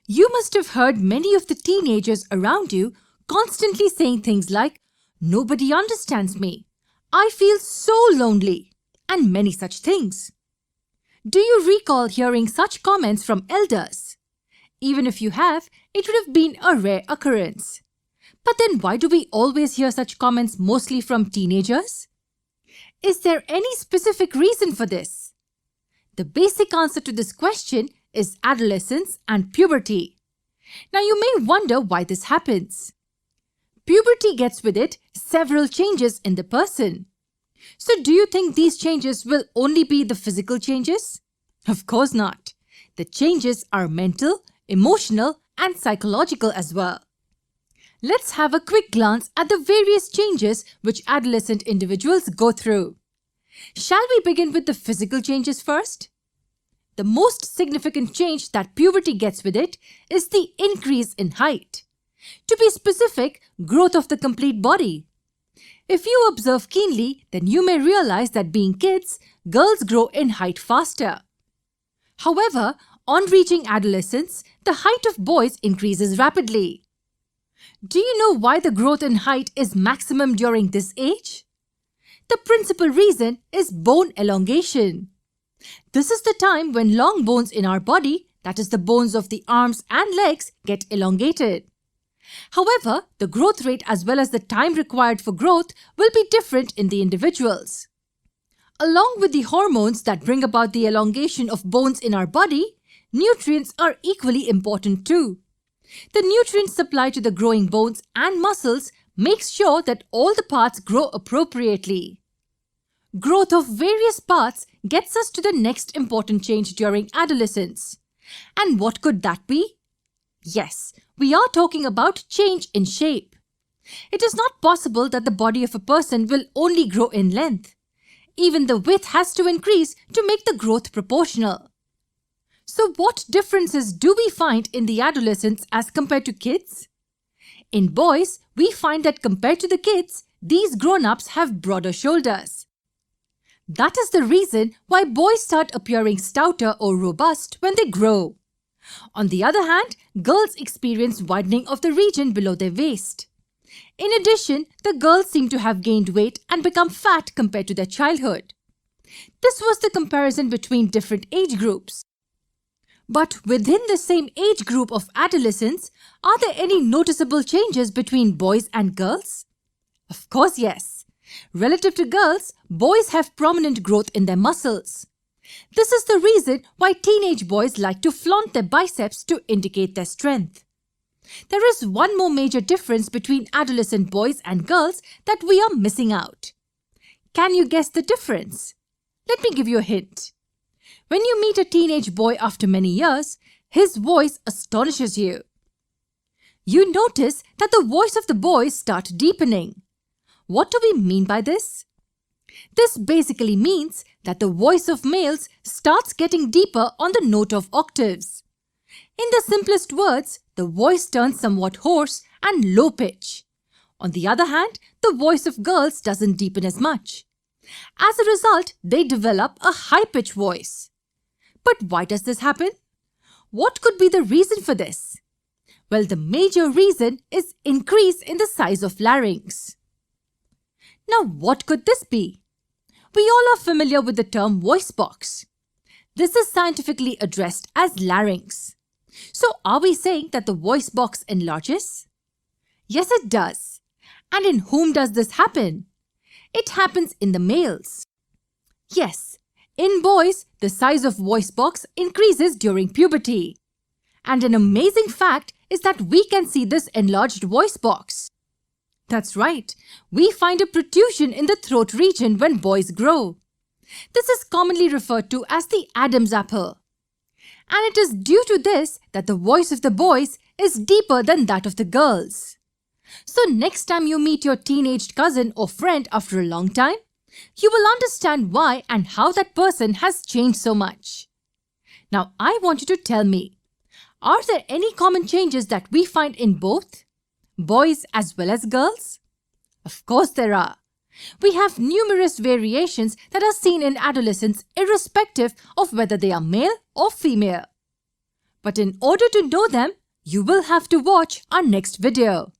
You must have heard many of the teenagers around you constantly saying things like, "Nobody understands me," "I feel so lonely," and many such things. Do you recall hearing such comments from elders? Even if you have, it would have been a rare occurrence. But then why do we always hear such comments mostly from teenagers? Is there any specific reason for this? The basic answer to this question is adolescence and puberty. Now you may wonder why this happens. Puberty gets with it several changes in the person. So do you think these changes will only be the physical changes? Of course not. The changes are mental, emotional, and psychological as well. Let's have a quick glance at the various changes which adolescent individuals go through. Shall we begin with the physical changes first? The most significant change that puberty gets with it is the increase in height. To be specific, growth of the complete body. If you observe keenly, then you may realize that being kids, girls grow in height faster. However, on reaching adolescence, the height of boys increases rapidly. Do you know why the growth in height is maximum during this age? The principal reason is bone elongation. This is the time when long bones in our body, that is the bones of the arms and legs, get elongated. However, the growth rate as well as the time required for growth will be different in the individuals. Along with the hormones that bring about the elongation of bones in our body, nutrients are equally important too. The nutrients supplied to the growing bones and muscles makes sure that all the parts grow appropriately. Growth of various parts gets us to the next important change during adolescence. And what could that be? Yes, we are talking about change in shape. It is not possible that the body of a person will only grow in length. Even the width has to increase to make the growth proportional. So what differences do we find in the adolescents as compared to kids? In boys, we find that compared to the kids, these grown-ups have broader shoulders. That is the reason why boys start appearing stouter or robust when they grow. On the other hand, girls experience widening of the region below their waist. In addition, the girls seem to have gained weight and become fat compared to their childhood. This was the comparison between different age groups. But within the same age group of adolescents, are there any noticeable changes between boys and girls? Of course, yes. Relative to girls, boys have prominent growth in their muscles. This is the reason why teenage boys like to flaunt their biceps to indicate their strength. There is one more major difference between adolescent boys and girls that we are missing out. Can you guess the difference? Let me give you a hint. When you meet a teenage boy after many years, his voice astonishes you. You notice that the voice of the boys starts deepening. What do we mean by this? This basically means that the voice of males starts getting deeper on the note of octaves. In the simplest words, the voice turns somewhat hoarse and low pitch. On the other hand, the voice of girls doesn't deepen as much. As a result, they develop a high-pitched voice. But why does this happen? What could be the reason for this? Well, the major reason is increase in the size of larynx. Now, what could this be? We all are familiar with the term voice box. This is scientifically addressed as larynx. So, are we saying that the voice box enlarges? Yes, it does. And in whom does this happen? It happens in the males. Yes, in boys, the size of voice box increases during puberty. And an amazing fact is that we can see this enlarged voice box. That's right, we find a protrusion in the throat region when boys grow. This is commonly referred to as the Adam's apple. And it is due to this that the voice of the boys is deeper than that of the girls. So next time you meet your teenage cousin or friend after a long time, you will understand why and how that person has changed so much. Now I want you to tell me, are there any common changes that we find in both boys as well as girls? Of course there are. We have numerous variations that are seen in adolescents irrespective of whether they are male or female. But in order to know them, you will have to watch our next video.